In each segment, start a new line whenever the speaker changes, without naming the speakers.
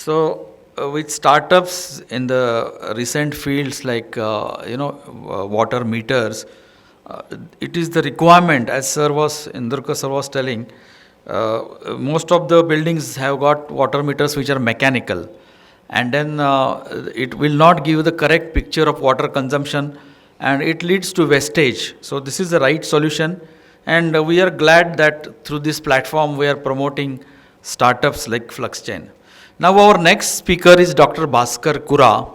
With startups in the recent fields like water meters, it is the requirement, as Indurka sir was telling. Most of the buildings have got water meters which are mechanical, and then it will not give the correct picture of water consumption, and it leads to wastage. So this is the right solution, and we are glad that through this platform we are promoting startups like FluxChain. Now our next speaker is Dr. Bhaskar Kura.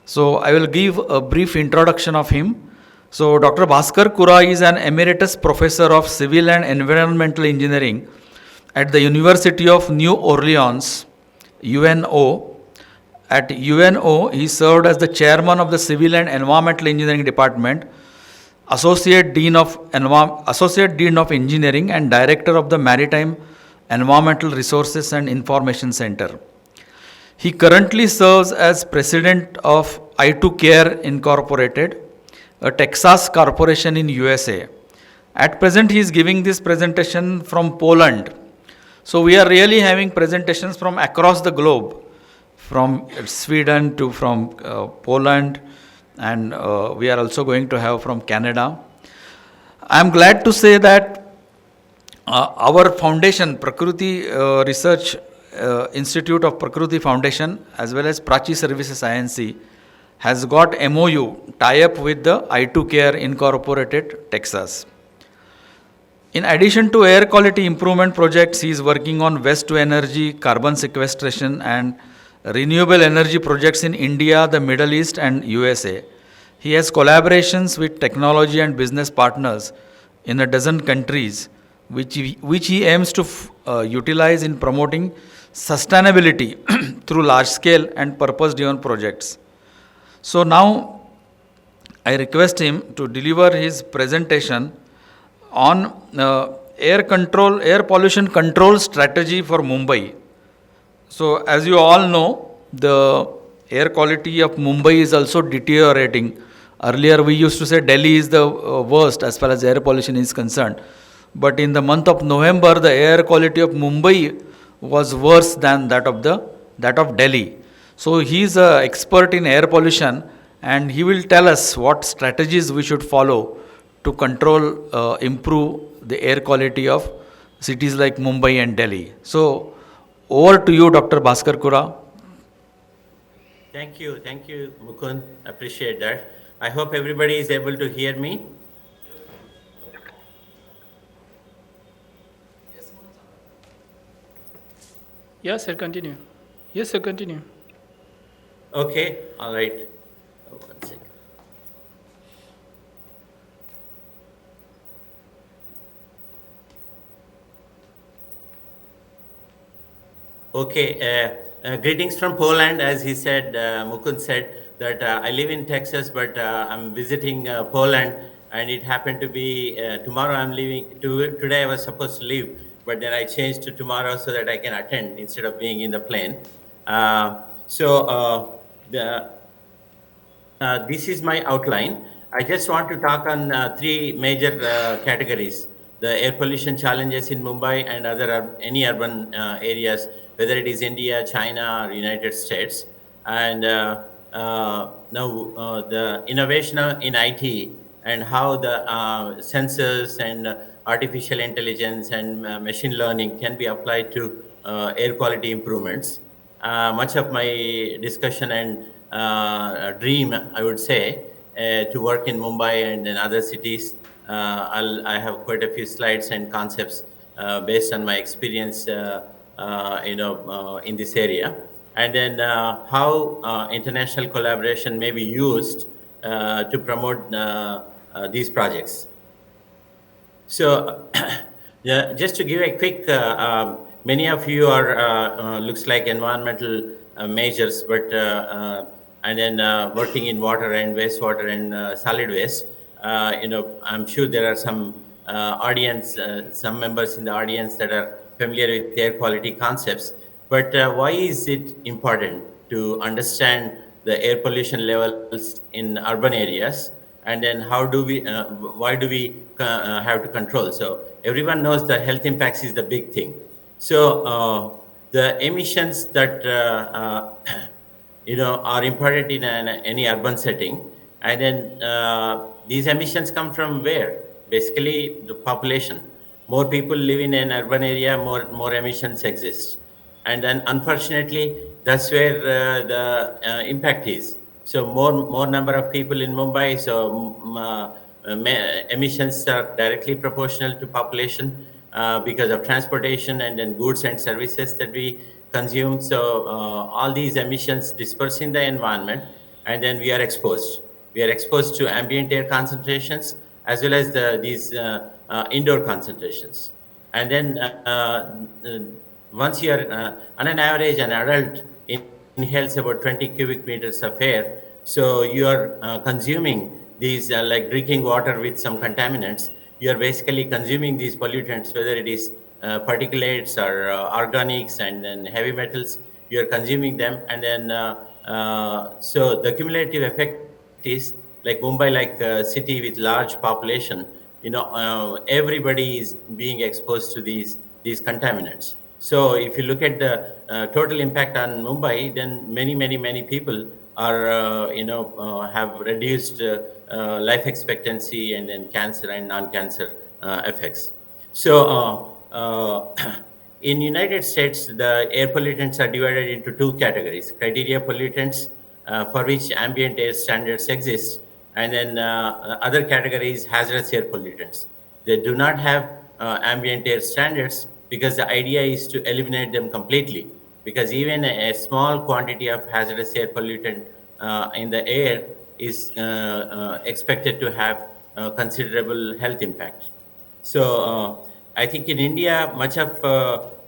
So I will give a brief introduction of him. So Dr. Bhaskar Kura is an emeritus professor of civil and environmental engineering at the University of New Orleans, UNO. At UNO, he served as the chairman of the Civil and Environmental Engineering Department, Associate Dean of Engineering, and Director of the Maritime Environmental Resources and Information Center. He currently serves as president of I2Care Incorporated, a Texas corporation in USA. At present, he is giving this presentation from Poland. So we are really having presentations from across the globe, from Sweden to from Poland, and we are also going to have from Canada. I am glad to say that our foundation, Prakruti Research Institute of Prakruti Foundation, as well as Prachi Services INC, has got MOU tie-up with the I2Care Incorporated, Texas. In addition to air quality improvement projects, he is working on waste to energy, carbon sequestration, and renewable energy projects in India, the Middle East, and USA. He has collaborations with technology and business partners in a dozen countries, which he aims to utilize in promoting sustainability through large-scale and purpose-driven projects. So now I request him to deliver his presentation on air pollution control strategy for Mumbai. So as you all know, the air quality of Mumbai is also deteriorating. Earlier we used to say Delhi is the worst as far as air pollution is concerned. But in the month of November, the air quality of Mumbai was worse than that of Delhi. So he is an expert in air pollution, and he will tell us what strategies we should follow to control, improve the air quality of cities like Mumbai and Delhi. So over to you, Dr. Bhaskar Kura.
Thank you, Mukund. Appreciate that. I hope everybody is able to hear me.
Yes, sir, continue. Yes, sir, continue.
Okay, all right. One second. Okay, greetings from Poland. As he said, Mukund said that I live in Texas, but I'm visiting Poland, and it happened to be tomorrow I'm leaving. Today I was supposed to leave, but then I changed to tomorrow so that I can attend instead of being in the plane. This is my outline. I just want to talk on three major categories: the air pollution challenges in Mumbai and any urban areas, whether it is India, China, or United States. And now the innovation in IT and how the sensors and artificial intelligence and machine learning can be applied to air quality improvements. Much of my discussion and dream, I would say, to work in Mumbai and in other cities. I have quite a few slides and concepts based on my experience, in this area, and then how international collaboration may be used to promote these projects. So, just to give a quick, many of you are looks like environmental majors, but and then working in water and wastewater and solid waste. I'm sure there are some some members in the audience that are familiar with air quality concepts. But why is it important to understand the air pollution levels in urban areas? And then why do we have to control? So everyone knows the health impacts is the big thing. So the emissions that are important in any urban setting, and then these emissions come from where? Basically, the population. More people live in an urban area, more emissions exist, and then unfortunately, that's where the impact is. So more number of people in Mumbai, so emissions are directly proportional to population because of transportation and then goods and services that we consume. So all these emissions disperse in the environment, and then we are exposed. We are exposed to ambient air concentrations as well as these indoor concentrations. And then once you are, on an average, an adult inhales about 20 cubic meters of air. So you are consuming these, like drinking water with some contaminants. You are basically consuming these pollutants, whether it is particulates or organics and then heavy metals. You are consuming them, and then so the cumulative effect is like Mumbai, like a city with large population. Everybody is being exposed to these contaminants. So if you look at the total impact on Mumbai, then many people are have reduced life expectancy and then cancer and non-cancer effects. So in United States, the air pollutants are divided into two categories: criteria pollutants, for which ambient air standards exist, and then other categories, hazardous air pollutants. They do not have ambient air standards because the idea is to eliminate them completely. Because even a small quantity of hazardous air pollutant in the air is expected to have considerable health impact. So I think in India, much of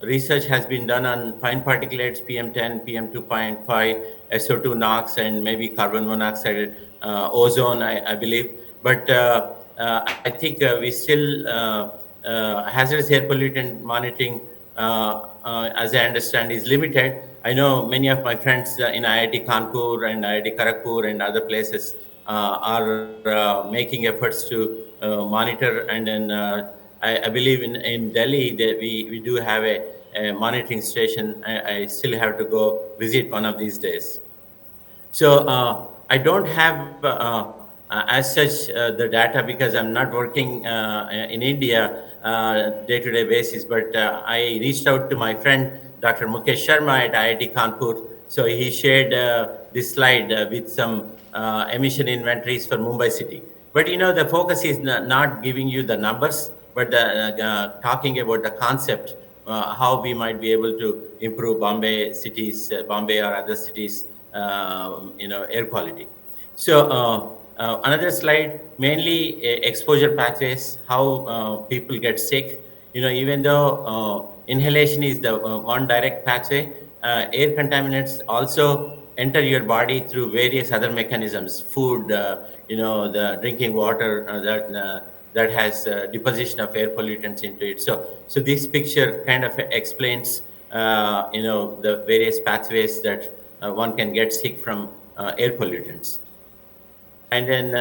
research has been done on fine particulates, PM10, PM2.5, SO2 NOx, and maybe carbon monoxide, ozone, I believe. But I think we still, hazardous air pollutant monitoring, as I understand, is limited. I know many of my friends in IIT Kanpur and IIT Kharagpur and other places are making efforts to monitor, and then I believe in Delhi that we do have a monitoring station. I still have to go visit one of these days. So I don't have as such the data because I'm not working in India day-to-day basis. But I reached out to my friend Dr. Mukesh Sharma at IIT Kanpur. So he shared this slide with some emission inventories for Mumbai city. But the focus is not giving you the numbers, but talking about the concept, how we might be able to improve Bombay cities, Bombay or other cities, air quality. So another slide, mainly exposure pathways, how people get sick. Even though inhalation is the one direct pathway, air contaminants also enter your body through various other mechanisms. Food, the drinking water that has deposition of air pollutants into it. So this picture kind of explains, the various pathways that one can get sick from air pollutants. And then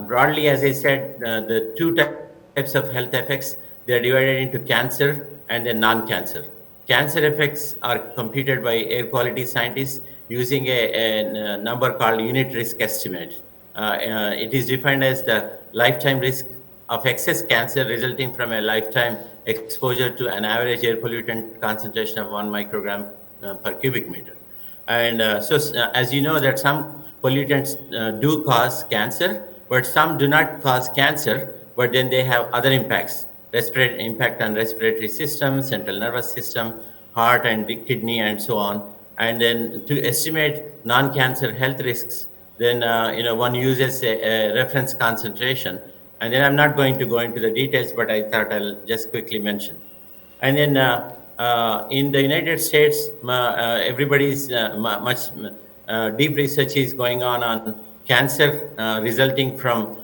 broadly, as I said, the two types of health effects, they're divided into cancer and then non-cancer. Cancer effects are computed by air quality scientists using a number called unit risk estimate. It is defined as the lifetime risk of excess cancer resulting from a lifetime exposure to an average air pollutant concentration of 1 microgram per cubic meter. And as you know, that some pollutants do cause cancer, but some do not cause cancer, but then they have other impacts: impact on respiratory system, central nervous system, heart and kidney, and so on. And then to estimate non-cancer health risks, then one uses a reference concentration. And then I'm not going to go into the details, but I thought I'll just quickly mention. And then in the United States, everybody's much deep research is going on cancer resulting from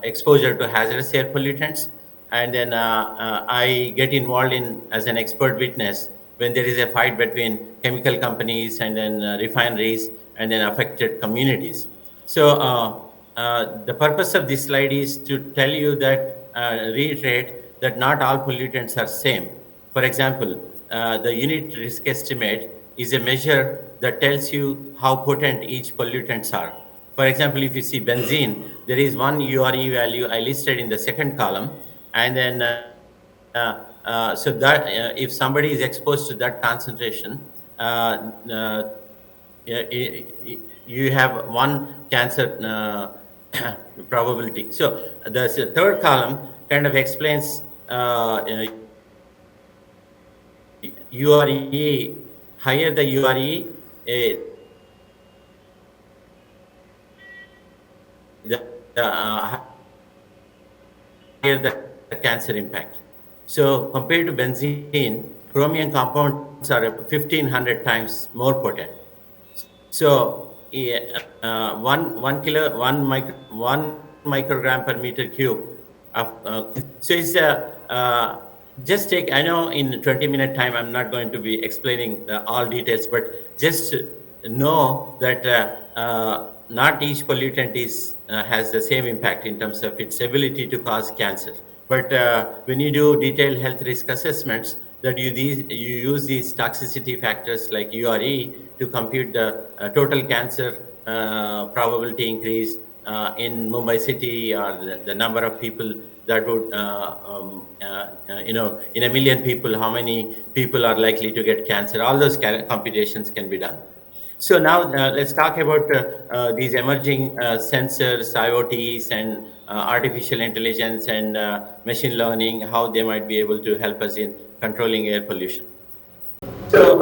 exposure to hazardous air pollutants. And then I get involved in as an expert witness when there is a fight between chemical companies and then refineries and then affected communities. So the purpose of this slide is to reiterate that not all pollutants are same. For example, the unit risk estimate is a measure that tells you how potent each pollutants are. For example, if you see benzene, there is one URE value I listed in the second column, and then so that if somebody is exposed to that concentration, you have one cancer probability. So the third column kind of explains URE. Higher the URE, higher the cancer impact. So compared to benzene, chromium compounds are 1,500 times more potent. So one microgram per meter cube of so it's just take, I know in 20-minute time I'm not going to be explaining all details, but just know that not each pollutant has the same impact in terms of its ability to cause cancer. But when you do detailed health risk assessments, that you use these toxicity factors like URE to compute the total cancer probability increase in Mumbai city, or the number of people that would, in a million people, how many people are likely to get cancer. All those computations can be done. So now let's talk about these emerging sensors, IoTs, and artificial intelligence and machine learning, how they might be able to help us in controlling air pollution. So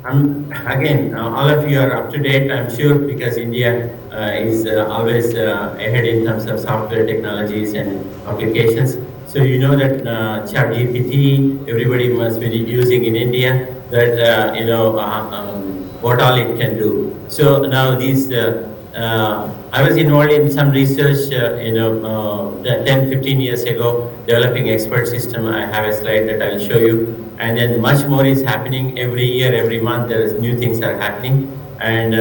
again, all of you are up to date, I'm sure, because India is always ahead in terms of software technologies and applications. So you know that ChatGPT, everybody must be using in India, that what all it can do. So now I was involved in some research, 10, 15 years ago, developing expert system. I have a slide that I'll show you. And then much more is happening every year, every month. There's new things are happening. And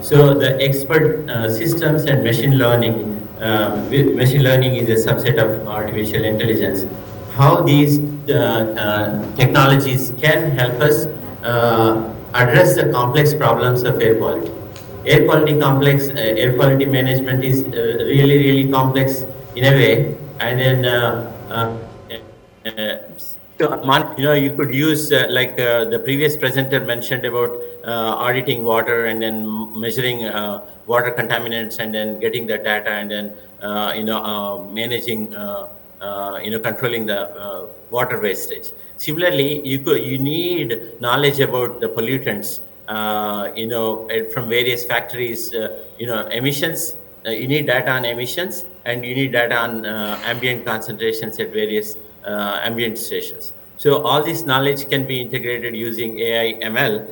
so the expert systems and machine learning is a subset of artificial intelligence. How these technologies can help us address the complex problems of air quality. Air quality management is really, really complex in a way. And then you could use like the previous presenter mentioned about auditing water and then measuring water contaminants and then getting the data and then managing controlling the water wastage. Similarly, you need knowledge about the pollutants from various factories, emissions. You need data on emissions, and you need data on ambient concentrations at various ambient stations. So all this knowledge can be integrated using AI ML.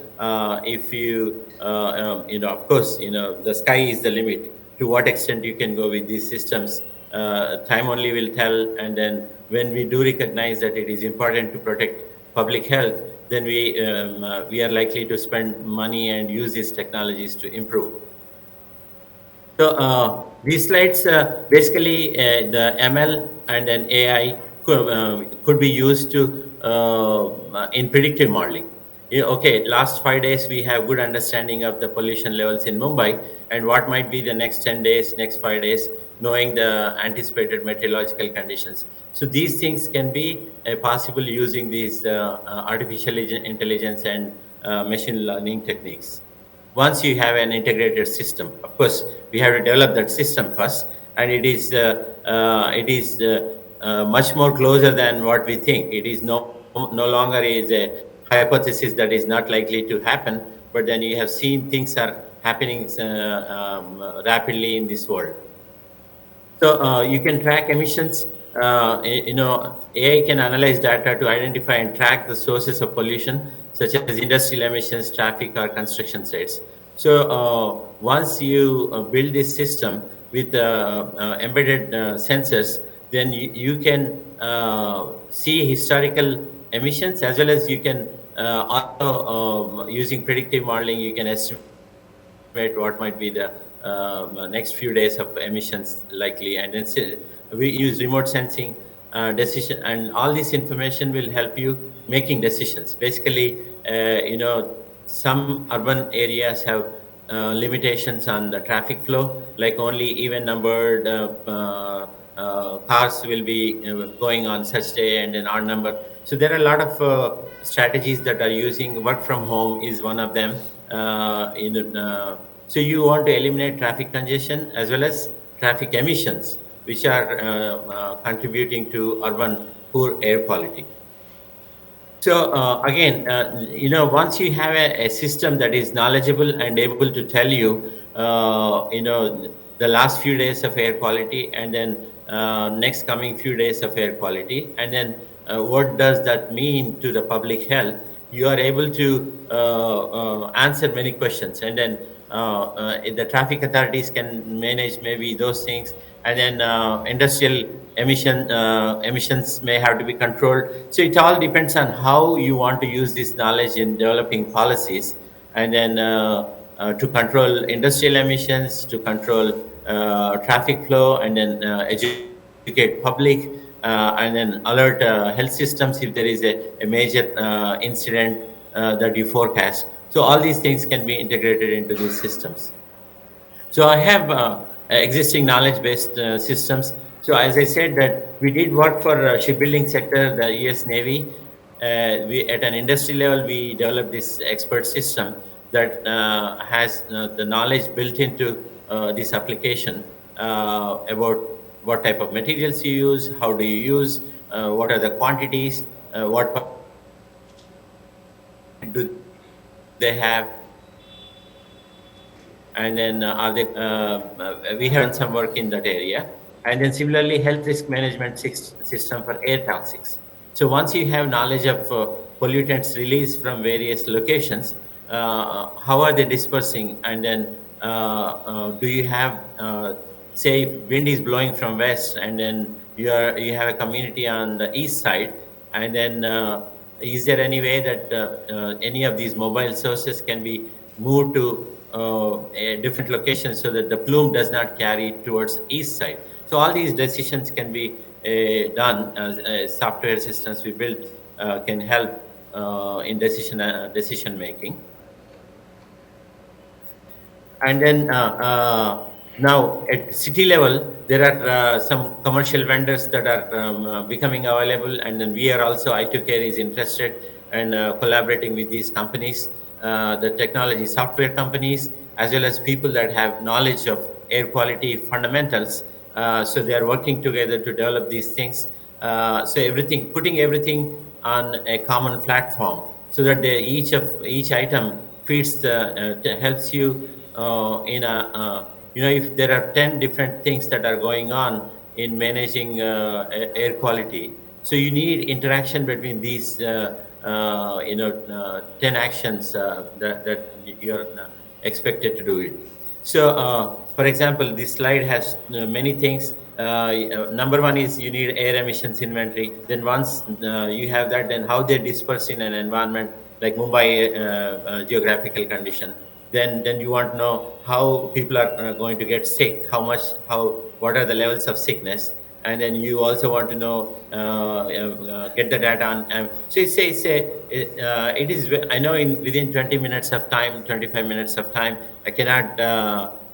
If you, of course, the sky is the limit. To what extent you can go with these systems, time only will tell. And then when we do recognize that it is important to protect public health, then we are likely to spend money and use these technologies to improve. So these slides, basically the ML and then AI could be used to in predictive modeling. Okay, last 5 days we have good understanding of the pollution levels in Mumbai and what might be the next 10 days, next 5 days, knowing the anticipated meteorological conditions. So these things can be possible using these artificial intelligence and machine learning techniques. Once you have an integrated system, of course, we have to develop that system first, and it is much more closer than what we think. It is no longer is a hypothesis that is not likely to happen, but then you have seen things are happening rapidly in this world. So you can track emissions. AI can analyze data to identify and track the sources of pollution, such as industrial emissions, traffic, or construction sites. So once you build this system with embedded sensors, then you can see historical emissions, as well as you can also, using predictive modeling, you can estimate what might be the next few days of emissions likely. And then we use remote sensing decision, and all this information will help you making decisions. Basically, some urban areas have limitations on the traffic flow, like only even numbered cars will be going on such day and an odd number. So there are a lot of strategies that are using. Work from home is one of them. So you want to eliminate traffic congestion as well as traffic emissions, which are contributing to urban poor air quality. So again, once you have a system that is knowledgeable and able to tell you, the last few days of air quality, and then next coming few days of air quality, and then what does that mean to the public health, you are able to answer many questions, and then the traffic authorities can manage maybe those things, and then industrial emissions may have to be controlled. So it all depends on how you want to use this knowledge in developing policies, and then to control industrial emissions, to control traffic flow, and then educate public, and then alert health systems if there is a major incident that you forecast. So all these things can be integrated into these systems. So I have existing knowledge-based systems. So as I said, that we did work for shipbuilding sector, the U.S. Navy. We at an industry level, we developed this expert system that has the knowledge built into this application about what type of materials you use, how do you use, what are the quantities, what do they have, and then are they, we have done some work in that area. And then similarly, health risk management system for air toxics. So once you have knowledge of pollutants released from various locations, how are they dispersing? And then do you have, say, wind is blowing from west, and then you have a community on the east side, and then is there any way that any of these mobile sources can be moved to a different location so that the plume does not carry towards east side? So all these decisions can be done as software systems we built can help in decision making. And then now at city level, there are some commercial vendors that are becoming available, and then we are also, I2Care is interested and collaborating with these companies, the technology software companies, as well as people that have knowledge of air quality fundamentals. So they are working together to develop these things. So putting everything on a common platform, so that each item feeds helps you in a if there are 10 different things that are going on in managing air quality, so you need interaction between these 10 actions that you're expected to do it. So for example, this slide has many things. Number one is you need air emissions inventory. Then once you have that, then how they disperse in an environment like Mumbai geographical condition. Then you want to know how people are going to get sick, what are the levels of sickness, and then you also want to know get the data on. So it is. I know within 20 minutes of time, 25 minutes of time, I cannot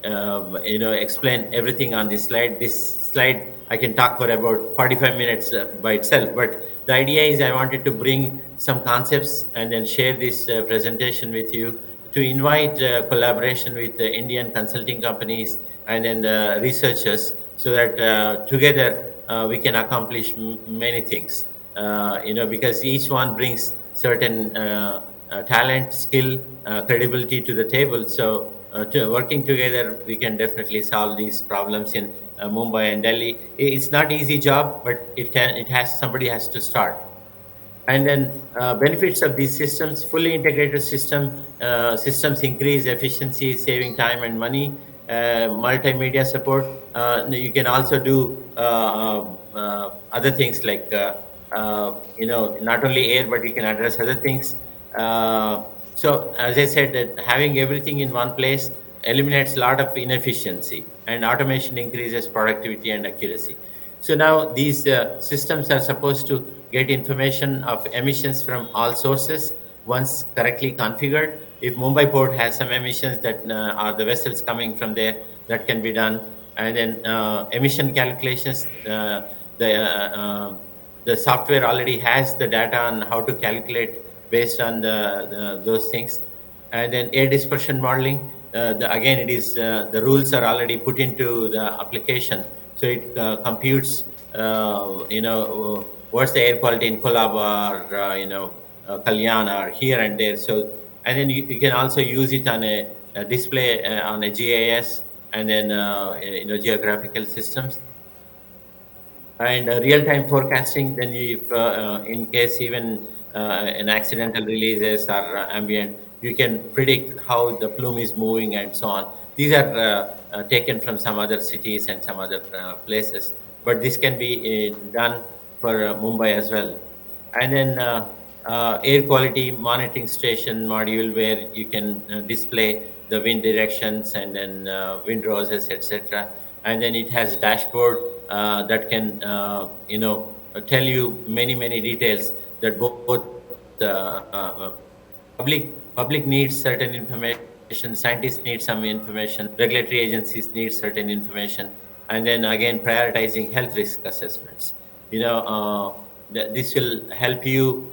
explain everything on this slide. This slide I can talk for about 45 minutes by itself. But the idea is I wanted to bring some concepts and then share this presentation with you, to invite collaboration with the Indian consulting companies and then the researchers, so that together we can accomplish many things. Because each one brings certain talent, skill, credibility to the table. So working together, we can definitely solve these problems in Mumbai and Delhi. It's not easy job, but somebody has to start. And then benefits of these systems: fully integrated systems increase efficiency, saving time and money. Multimedia support. You can also do other things like not only air, but you can address other things. So as I said, that having everything in one place eliminates a lot of inefficiency, and automation increases productivity and accuracy. So now these systems are supposed to get information of emissions from all sources once correctly configured. If Mumbai port has some emissions that are the vessels coming from there, that can be done. And then emission calculations, the software already has the data on how to calculate based on those things. And then air dispersion modeling, again, it is the rules are already put into the application, so it computes what's the air quality in Kolaba or Kalyan or here and there. So and then you can also use it on a display on a GIS and then geographical systems. And real-time forecasting, then if in case even an accidental releases or ambient, you can predict how the plume is moving and so on. These are taken from some other cities and some other places, but this can be done for Mumbai as well. And then air quality monitoring station module, where you can display the wind directions and then wind roses, etc. And then it has a dashboard that can tell you many details that both public needs certain information, scientists need some information, regulatory agencies need certain information, and then again prioritizing health risk assessments. This will help you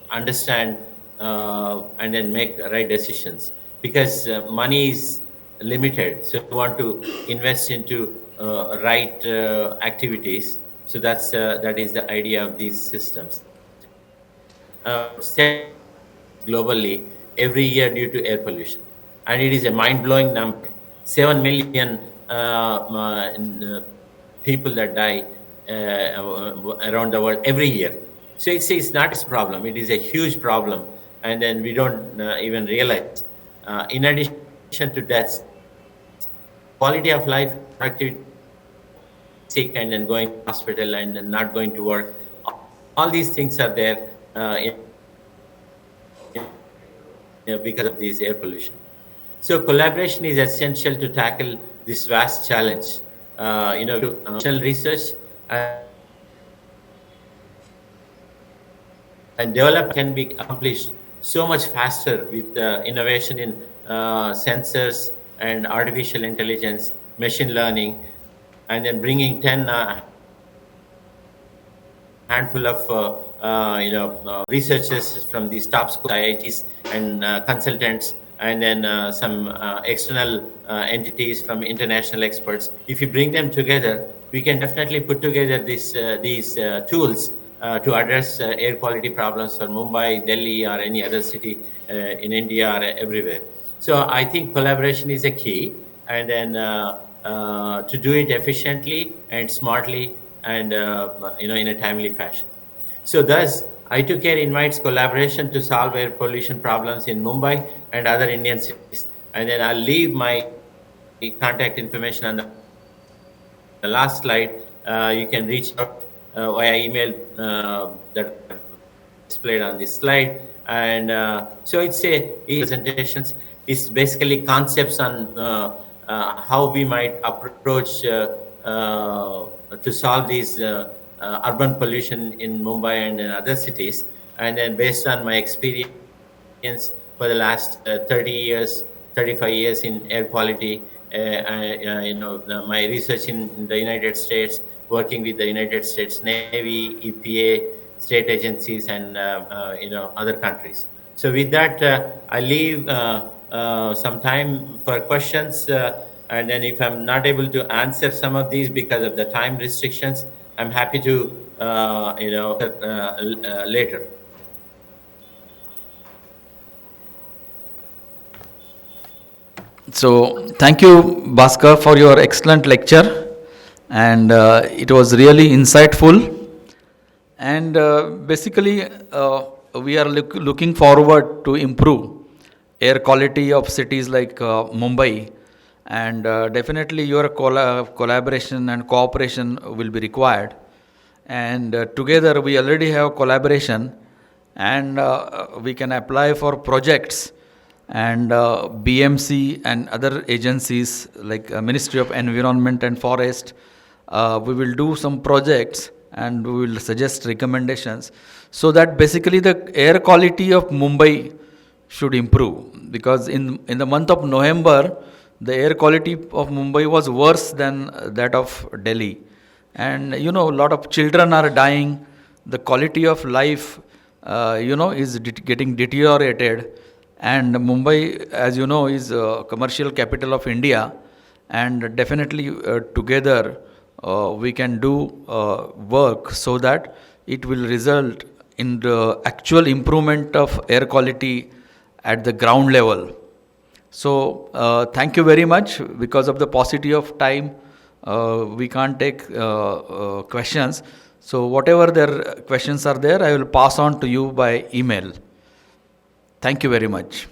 understand and then make right decisions, because money is limited, so you want to invest into right activities. So that is the idea of these systems. Globally every year due to air pollution, and it is a mind-blowing number. 7 million people that die around the world every year. So it's not a problem, it is a huge problem, and then we don't even realize. In addition to deaths, quality of life, productivity, sick and then going to hospital and then not going to work, all these things are there because of this air pollution. So collaboration is essential to tackle this vast challenge. Research and development can be accomplished so much faster with innovation in sensors and artificial intelligence, machine learning, and then bringing 10 handful of researchers from these top school IITs and consultants, and then some external entities from international experts. If you bring them together, we can definitely put together these tools to address air quality problems for Mumbai, Delhi, or any other city in India or everywhere. So I think collaboration is a key, and then to do it efficiently and smartly and in a timely fashion. So thus, I2Care invites collaboration to solve air pollution problems in Mumbai and other Indian cities. And then I'll leave my contact information on the last slide. You can reach out via email that displayed on this slide. And so it's a presentations. It's basically concepts on how we might approach to solve these urban pollution in Mumbai and in other cities. And then based on my experience for the last 30 years, 35 years in air quality, my research in the United States, working with the United States Navy, EPA, state agencies, and other countries. So with that, I leave some time for questions. And then if I'm not able to answer some of these because of the time restrictions, I'm happy to, later.
So thank you, Bhaskar, for your excellent lecture, and it was really insightful. And basically, we are looking forward to improve air quality of cities like Mumbai, and definitely your collaboration and cooperation will be required. And together we already have collaboration, and we can apply for projects, and BMC and other agencies like Ministry of Environment and Forest, we will do some projects, and we will suggest recommendations so that basically the air quality of Mumbai should improve, because in the month of November the air quality of Mumbai was worse than that of Delhi, and a lot of children are dying. The quality of life is getting deteriorated, and Mumbai, as you know, is a commercial capital of India, and definitely together we can do work so that it will result in the actual improvement of air quality at the ground level. So thank you very much. Because of the paucity of time, we can't take questions. So whatever their questions are there, I will pass on to you by email. Thank you very much.